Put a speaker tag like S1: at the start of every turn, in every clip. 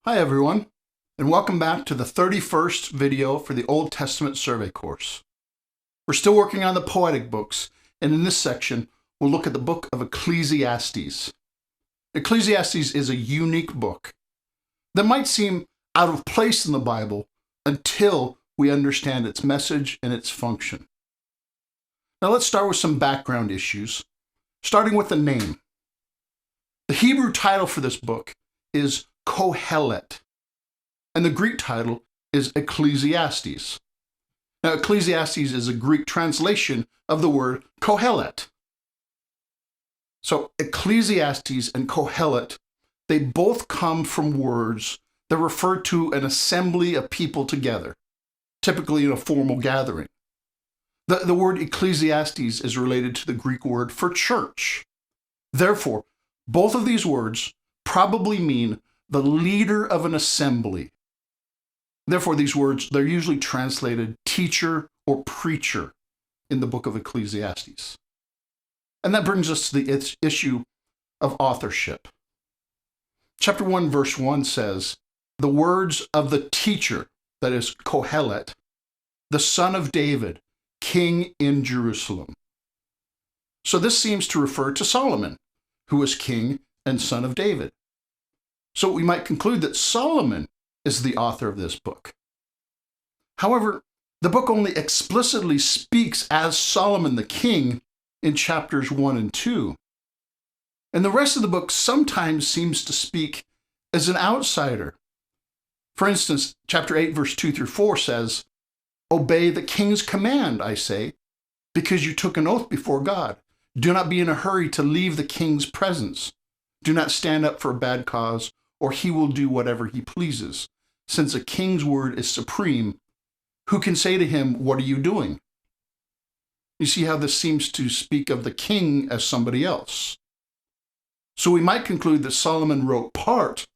S1: Hi everyone, and welcome back to the 31st video for the Old Testament survey course. We're still working on the poetic books, and in this section, we'll look at the book of Ecclesiastes. Ecclesiastes is a unique book that might seem out of place in the Bible until we understand its message and its function. Now let's start with some background issues, starting with the name. The Hebrew title for this book is Kohelet, and the Greek title is Ecclesiastes. Now, Ecclesiastes is a Greek translation of the word Kohelet. So, Ecclesiastes and Kohelet, they both come from words that refer to an assembly of people together, typically in a formal gathering. The word Ecclesiastes is related to the Greek word for church. Therefore, both of these words probably mean the leader of an assembly. Therefore, these words, they're usually translated teacher or preacher in the book of Ecclesiastes. And that brings us to the issue of authorship. Chapter 1, verse 1 says, "The words of the teacher," that is Kohelet, "the son of David, king in Jerusalem." So this seems to refer to Solomon, who was king and son of David. So we might conclude that Solomon is the author of this book. However, the book only explicitly speaks as Solomon the king in chapters 1 and 2. And the rest of the book sometimes seems to speak as an outsider. For instance, chapter 8, verse 2 through 4 says, "Obey the king's command, I say, because you took an oath before God. Do not be in a hurry to leave the king's presence. Do not stand up for a bad cause, or he will do whatever he pleases. Since a king's word is supreme, who can say to him, 'What are you doing?'" You see how this seems to speak of the king as somebody else. So we might conclude that Solomon wrote part,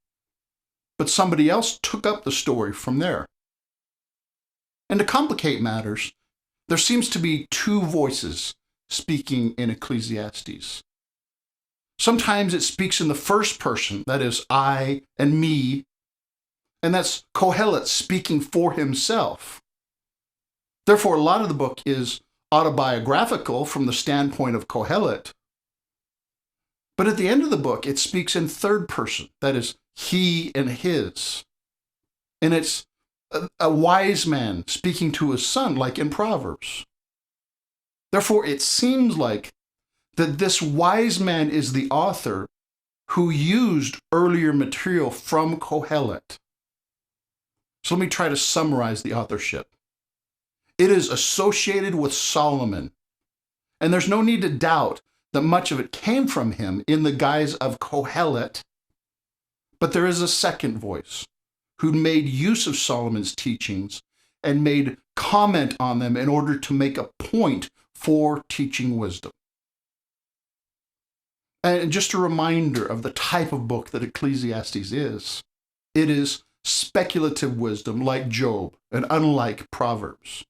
S1: but somebody else took up the story from there. And to complicate matters, there seems to be two voices speaking in Ecclesiastes. Sometimes it speaks in the first person, that is, I and me, and that's Kohelet speaking for himself. Therefore, a lot of the book is autobiographical from the standpoint of Kohelet. But at the end of the book, it speaks in third person, that is, he and his. And it's a wise man speaking to his son, like in Proverbs. Therefore, it seems like that this wise man is the author who used earlier material from Kohelet. So let me try to summarize the authorship. It is associated with Solomon, and there's no need to doubt that much of it came from him in the guise of Kohelet. But there is a second voice who made use of Solomon's teachings and made comment on them in order to make a point for teaching wisdom. And just a reminder of the type of book that Ecclesiastes is. It is speculative wisdom like Job and unlike Proverbs.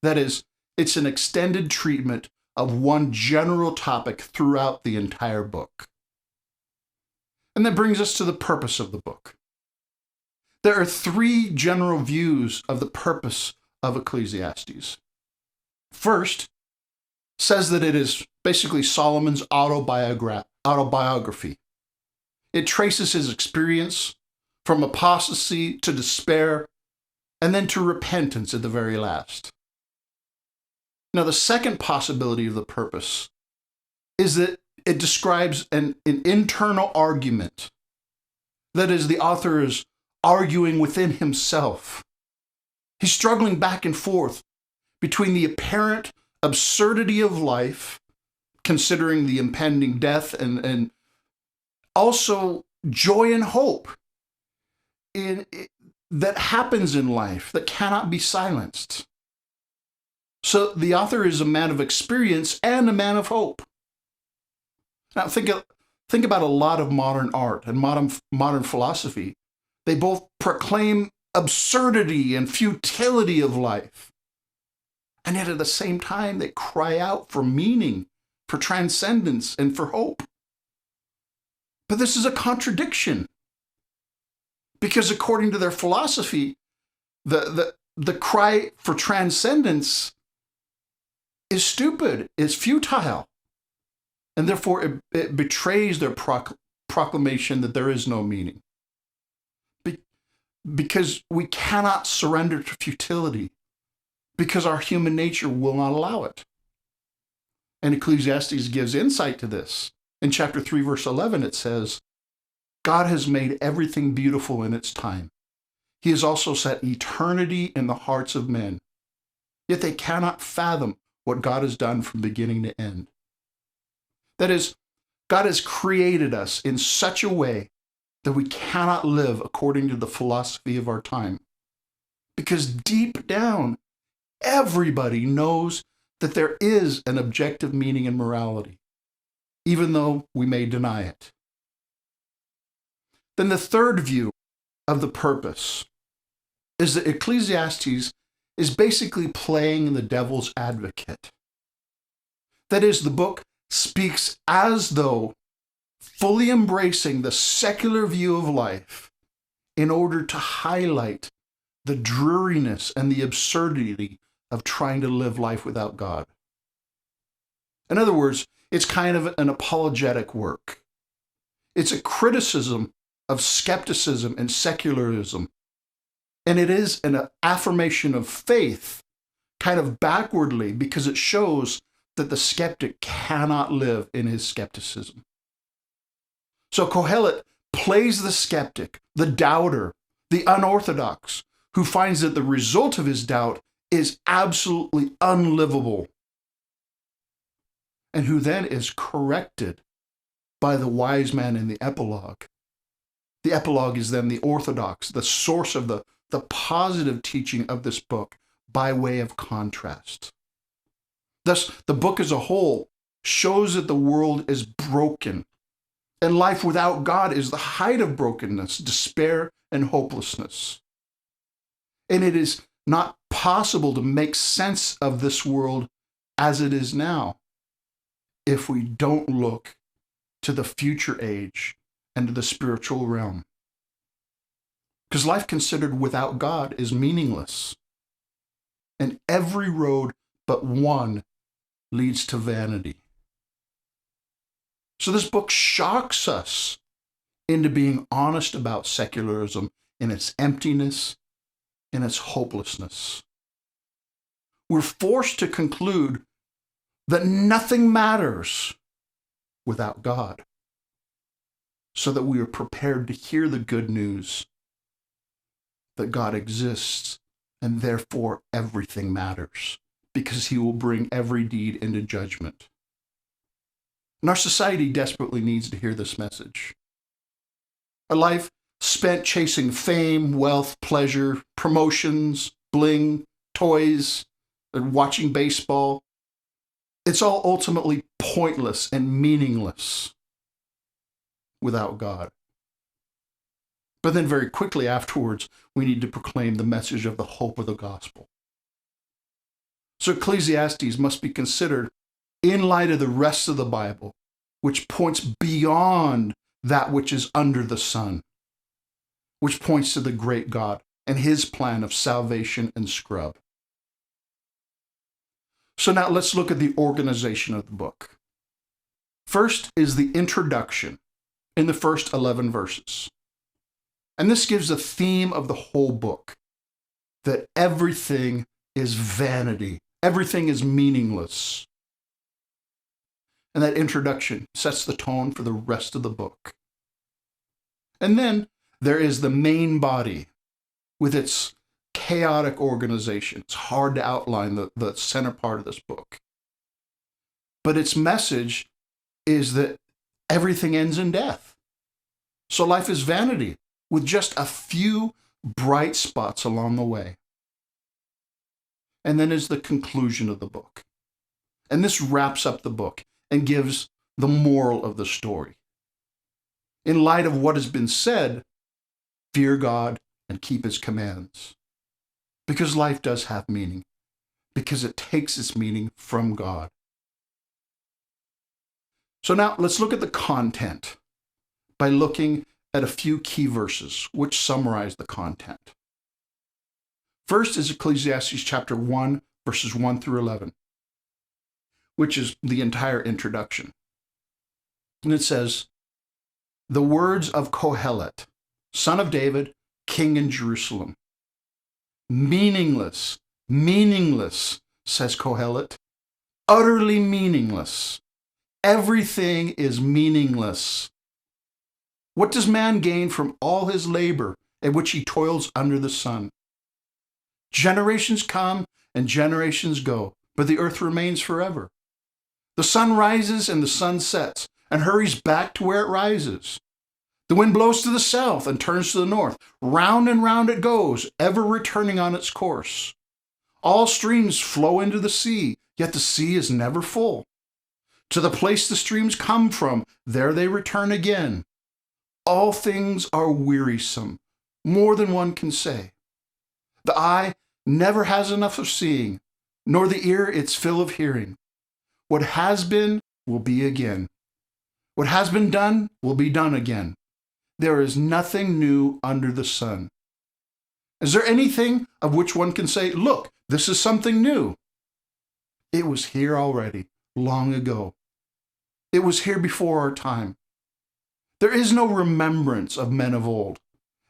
S1: That is, it's an extended treatment of one general topic throughout the entire book. And that brings us to the purpose of the book. There are three general views of the purpose of Ecclesiastes. First, says that it is basically Solomon's autobiography. It traces his experience from apostasy to despair and then to repentance at the very last. Now, the second possibility of the purpose is that it describes an internal argument. That is, the author is arguing within himself. He's struggling back and forth between the apparent absurdity of life, considering the impending death, and also joy and hope that happens in life that cannot be silenced. So the author is a man of experience and a man of hope. Now think about a lot of modern art and modern philosophy. They both proclaim absurdity and futility of life. And yet at the same time, they cry out for meaning, for transcendence, and for hope. But this is a contradiction. Because according to their philosophy, the cry for transcendence is stupid, is futile, and therefore it betrays their proclamation that there is no meaning. Because we cannot surrender to futility, because our human nature will not allow it. And Ecclesiastes gives insight to this. In chapter 3, verse 11, it says, God has made everything beautiful in its time. He has also set eternity in the hearts of men. Yet they cannot fathom what God has done from beginning to end. That is, God has created us in such a way that we cannot live according to the philosophy of our time. Because deep down, everybody knows that there is an objective meaning in morality, even though we may deny it. Then the third view of the purpose is that Ecclesiastes is basically playing the devil's advocate. That is, the book speaks as though fully embracing the secular view of life in order to highlight the dreariness and the absurdity of trying to live life without God. In other words, it's kind of an apologetic work. It's a criticism of skepticism and secularism. And it is an affirmation of faith, kind of backwardly, because it shows that the skeptic cannot live in his skepticism. So Kohelet plays the skeptic, the doubter, the unorthodox, who finds that the result of his doubt is absolutely unlivable, and who then is corrected by the wise man in the epilogue. The epilogue is then the orthodox, the source of the positive teaching of this book by way of contrast. Thus, the book as a whole shows that the world is broken, and life without God is the height of brokenness, despair, and hopelessness. And it is not possible to make sense of this world as it is now if we don't look to the future age and to the spiritual realm. Because life considered without God is meaningless. And every road but one leads to vanity. So this book shocks us into being honest about secularism in its emptiness, in its hopelessness. We're forced to conclude that nothing matters without God, so that we are prepared to hear the good news that God exists, and therefore everything matters, because he will bring every deed into judgment. And our society desperately needs to hear this message. A life spent chasing fame, wealth, pleasure, promotions, bling, toys, and watching baseball, it's all ultimately pointless and meaningless without God. But then very quickly afterwards, we need to proclaim the message of the hope of the gospel. So Ecclesiastes must be considered in light of the rest of the Bible, which points beyond that which is under the sun, which points to the great God and his plan of salvation and scrub. So now let's look at the organization of the book. First is the introduction in the first 11 verses. And this gives a theme of the whole book, that everything is vanity. Everything is meaningless. And that introduction sets the tone for the rest of the book. And then there is the main body with its chaotic organization. It's hard to outline the center part of this book. But its message is that everything ends in death. So life is vanity, with just a few bright spots along the way. And then is the conclusion of the book. And this wraps up the book and gives the moral of the story. In light of what has been said, fear God and keep his commands. Because life does have meaning. Because it takes its meaning from God. So now let's look at the content by looking at a few key verses which summarize the content. First is Ecclesiastes chapter 1, verses 1 through 11, which is the entire introduction. And it says, "The words of Kohelet, son of David, king in Jerusalem. Meaningless, meaningless, says Kohelet, utterly meaningless. Everything is meaningless. What does man gain from all his labor at which he toils under the sun? Generations come and generations go, but the earth remains forever. The sun rises and the sun sets and hurries back to where it rises. The wind blows to the south and turns to the north. Round and round it goes, ever returning on its course. All streams flow into the sea, yet the sea is never full. To the place the streams come from, there they return again. All things are wearisome, more than one can say. The eye never has enough of seeing, nor the ear its fill of hearing. What has been will be again. What has been done will be done again. There is nothing new under the sun. Is there anything of which one can say, look, this is something new? It was here already, long ago. It was here before our time. There is no remembrance of men of old,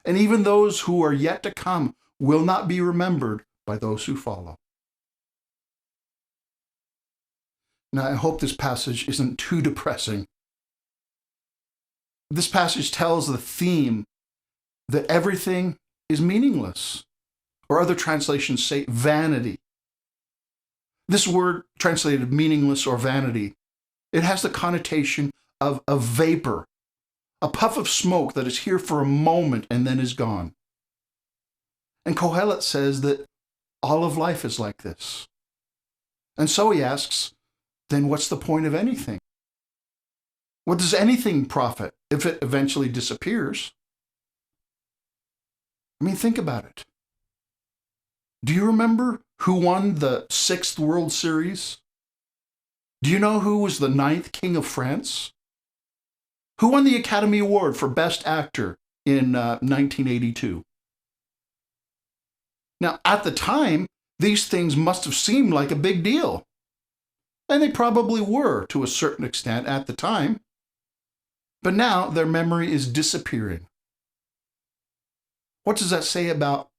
S1: and even those who are yet to come will not be remembered by those who follow." Now, I hope this passage isn't too depressing. This passage tells the theme that everything is meaningless, or other translations say vanity. This word translated meaningless or vanity, it has the connotation of a vapor, a puff of smoke that is here for a moment and then is gone. And Kohelet says that all of life is like this. And so he asks, then what's the point of anything? What does anything profit if it eventually disappears? I mean, think about it. Do you remember who won the 6th World Series? Do you know who was the 9th King of France? Who won the Academy Award for Best Actor in 1982? Now, at the time, these things must have seemed like a big deal. And they probably were to a certain extent at the time. But now their memory is disappearing. What does that say about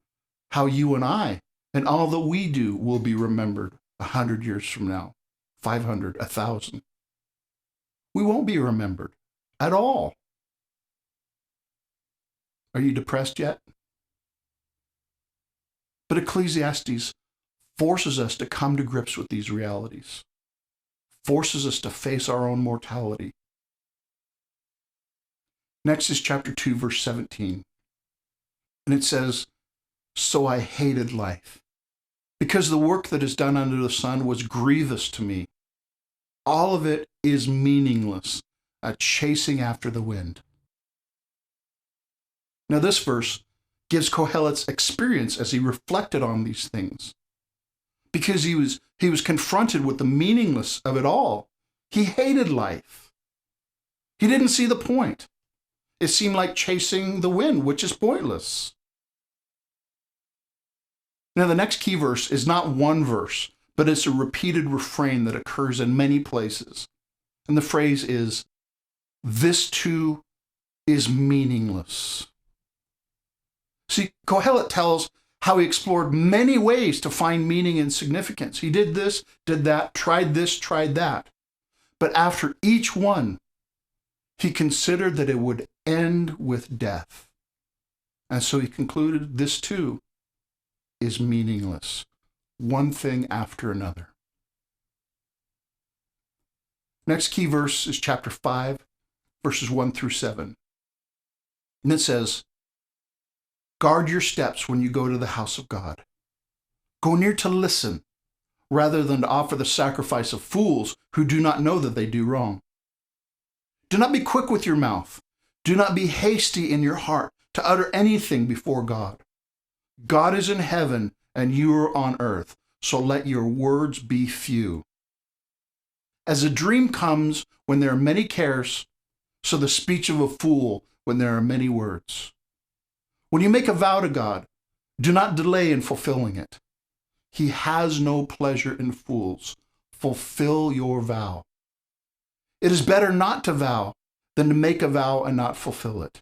S1: how you and I and all that we do will be remembered 100 years from now, 500, 1,000? We won't be remembered at all. Are you depressed yet? But Ecclesiastes forces us to come to grips with these realities, forces us to face our own mortality. Next is chapter 2, verse 17. And it says, "So I hated life, because the work that is done under the sun was grievous to me. All of it is meaningless, a chasing after the wind." Now this verse gives Kohelet's experience as he reflected on these things. Because he was confronted with the meaninglessness of it all. He hated life. He didn't see the point. It seemed like chasing the wind, which is pointless. Now, the next key verse is not one verse, but it's a repeated refrain that occurs in many places. And the phrase is, "This too is meaningless." See, Kohelet tells how he explored many ways to find meaning and significance. He did this, did that, tried this, tried that. But after each one, he considered that it would end with death. And so he concluded, this too is meaningless, one thing after another. Next key verse is chapter 5, verses 1 through 7. And it says, "Guard your steps when you go to the house of God. Go near to listen, rather than to offer the sacrifice of fools who do not know that they do wrong. Do not be quick with your mouth. Do not be hasty in your heart to utter anything before God. God is in heaven and you are on earth, so let your words be few. As a dream comes when there are many cares, so the speech of a fool when there are many words. When you make a vow to God, do not delay in fulfilling it. He has no pleasure in fools. Fulfill your vow. It is better not to vow than to make a vow and not fulfill it.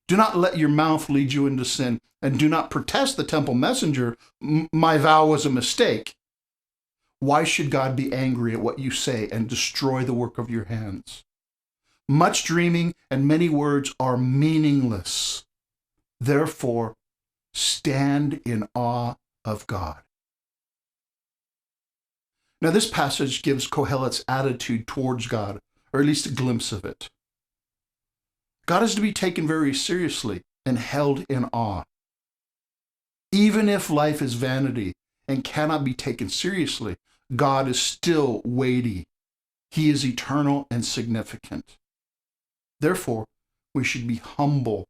S1: Do not let your mouth lead you into sin, and do not protest the temple messenger, my vow was a mistake. Why should God be angry at what you say and destroy the work of your hands? Much dreaming and many words are meaningless. Therefore, stand in awe of God. Now, this passage gives Kohelet's attitude towards God, or at least a glimpse of it. God is to be taken very seriously and held in awe. Even if life is vanity and cannot be taken seriously, God is still weighty. He is eternal and significant. Therefore, we should be humble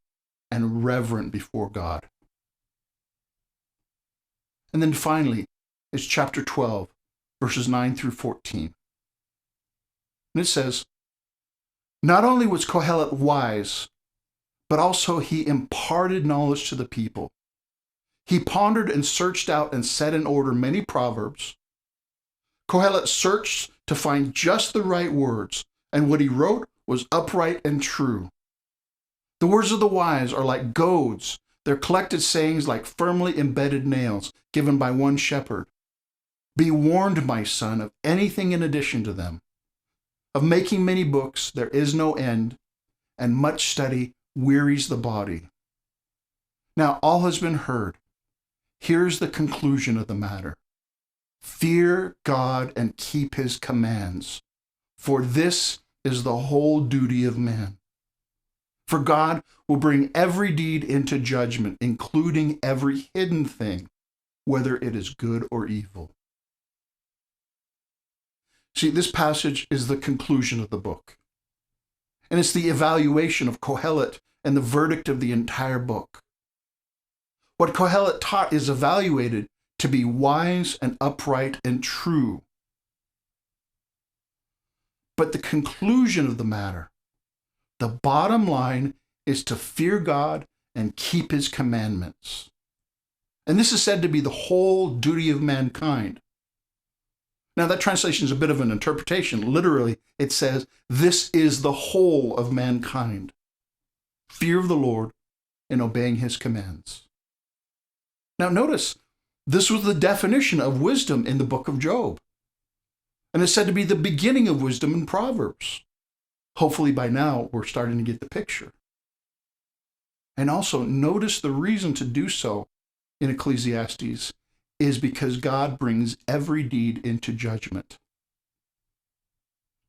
S1: and reverent before God. And then finally, is chapter 12, verses 9 through 14. And it says, not only was Kohelet wise, but also he imparted knowledge to the people. He pondered and searched out and set in order many proverbs. Kohelet searched to find just the right words, and what he wrote was upright and true. The words of the wise are like goads, their collected sayings like firmly embedded nails given by one shepherd. Be warned, my son, of anything in addition to them. Of making many books there is no end, and much study wearies the body. Now all has been heard. Here's the conclusion of the matter. Fear God and keep his commands, for this is the whole duty of man. For God will bring every deed into judgment, including every hidden thing, whether it is good or evil. See, this passage is the conclusion of the book. And it's the evaluation of Kohelet and the verdict of the entire book. What Kohelet taught is evaluated to be wise and upright and true. But the conclusion of the matter, the bottom line, is to fear God and keep his commandments. And this is said to be the whole duty of mankind. Now, that translation is a bit of an interpretation. Literally, it says, this is the whole of mankind. Fear of the Lord and obeying his commands. Now, notice, this was the definition of wisdom in the book of Job. And it's said to be the beginning of wisdom in Proverbs. Hopefully by now, we're starting to get the picture. And also, notice the reason to do so in Ecclesiastes is because God brings every deed into judgment.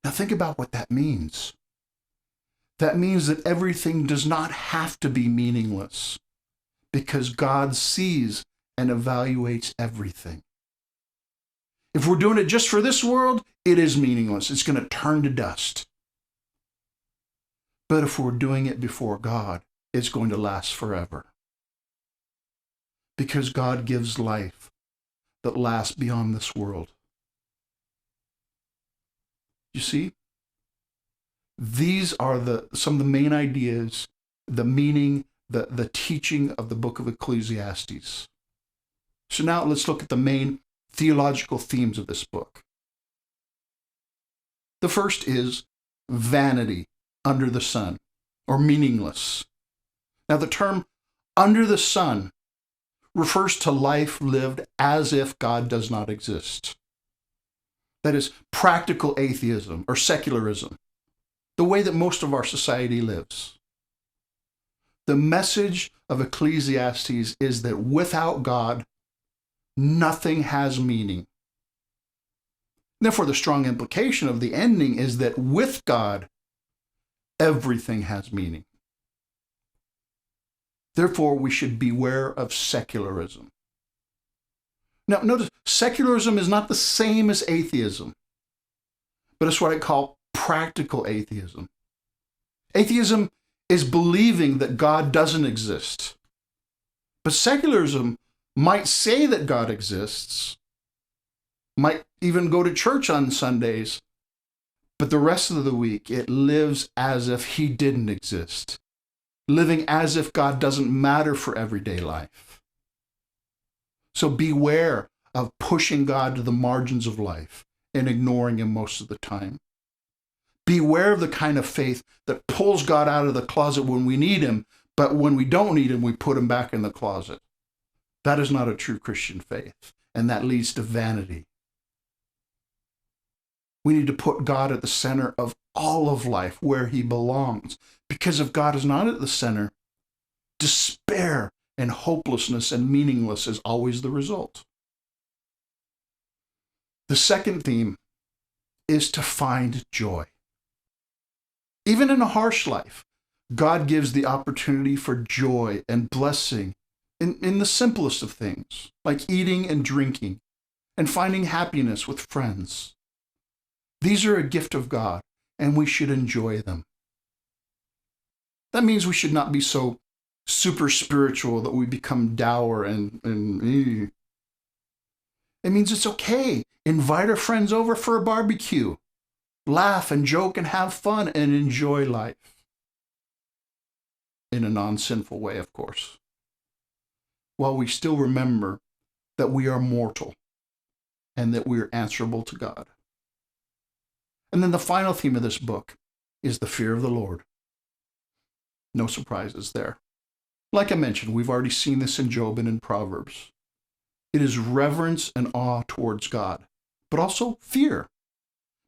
S1: Now think about what that means. That means that everything does not have to be meaningless, because God sees and evaluates everything. If we're doing it just for this world, it is meaningless. It's going to turn to dust. But if we're doing it before God, it's going to last forever. Because God gives life that lasts beyond this world. You see? These are some of the main ideas, the meaning, the teaching of the book of Ecclesiastes. So now let's look at the main theological themes of this book. The first is vanity under the sun, or meaningless. Now the term under the sun refers to life lived as if God does not exist. That is practical atheism or secularism, the way that most of our society lives. The message of Ecclesiastes is that without God, nothing has meaning. Therefore, the strong implication of the ending is that with God, everything has meaning. Therefore, we should beware of secularism. Now, notice, secularism is not the same as atheism, but it's what I call practical atheism. Atheism is believing that God doesn't exist. But secularism might say that God exists, might even go to church on Sundays, but the rest of the week it lives as if he didn't exist. living as if God doesn't matter for everyday life. So beware of pushing God to the margins of life and ignoring him most of the time. Beware of the kind of faith that pulls God out of the closet when we need him, but when we don't need him, we put him back in the closet. That is not a true Christian faith, and that leads to vanity. We need to put God at the center of all of life, where he belongs. Because if God is not at the center, despair and hopelessness and meaningless is always the result. The second theme is to find joy. Even in a harsh life, God gives the opportunity for joy and blessing in the simplest of things, like eating and drinking and finding happiness with friends. These are a gift of God, and we should enjoy them. That means we should not be so super spiritual that we become dour and It means it's okay. Invite our friends over for a barbecue. Laugh and joke and have fun and enjoy life. In a non-sinful way, of course. While we still remember that we are mortal and that we are answerable to God. And then the final theme of this book is the fear of the Lord. No surprises there. Like I mentioned, we've already seen this in Job and in Proverbs. It is reverence and awe towards God, but also fear,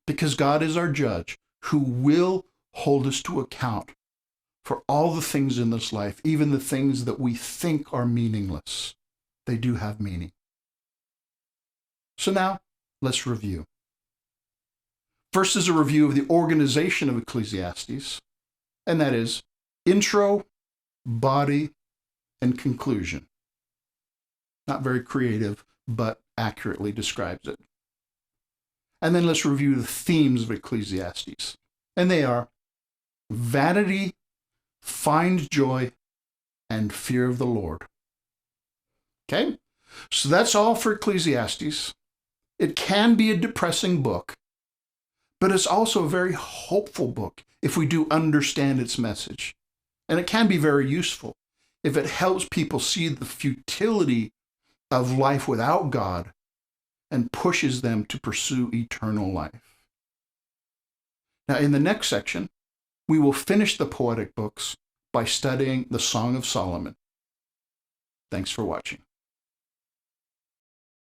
S1: because God is our judge who will hold us to account for all the things in this life, even the things that we think are meaningless. They do have meaning. So now, let's review. First is a review of the organization of Ecclesiastes, and that is intro, body, and conclusion. Not very creative, but accurately describes it. And then let's review the themes of Ecclesiastes. And they are vanity, find joy, and fear of the Lord. Okay? So that's all for Ecclesiastes. It can be a depressing book, but it's also a very hopeful book if we do understand its message. And it can be very useful if it helps people see the futility of life without God and pushes them to pursue eternal life. Now, in the next section, we will finish the poetic books by studying the Song of Solomon. Thanks for watching.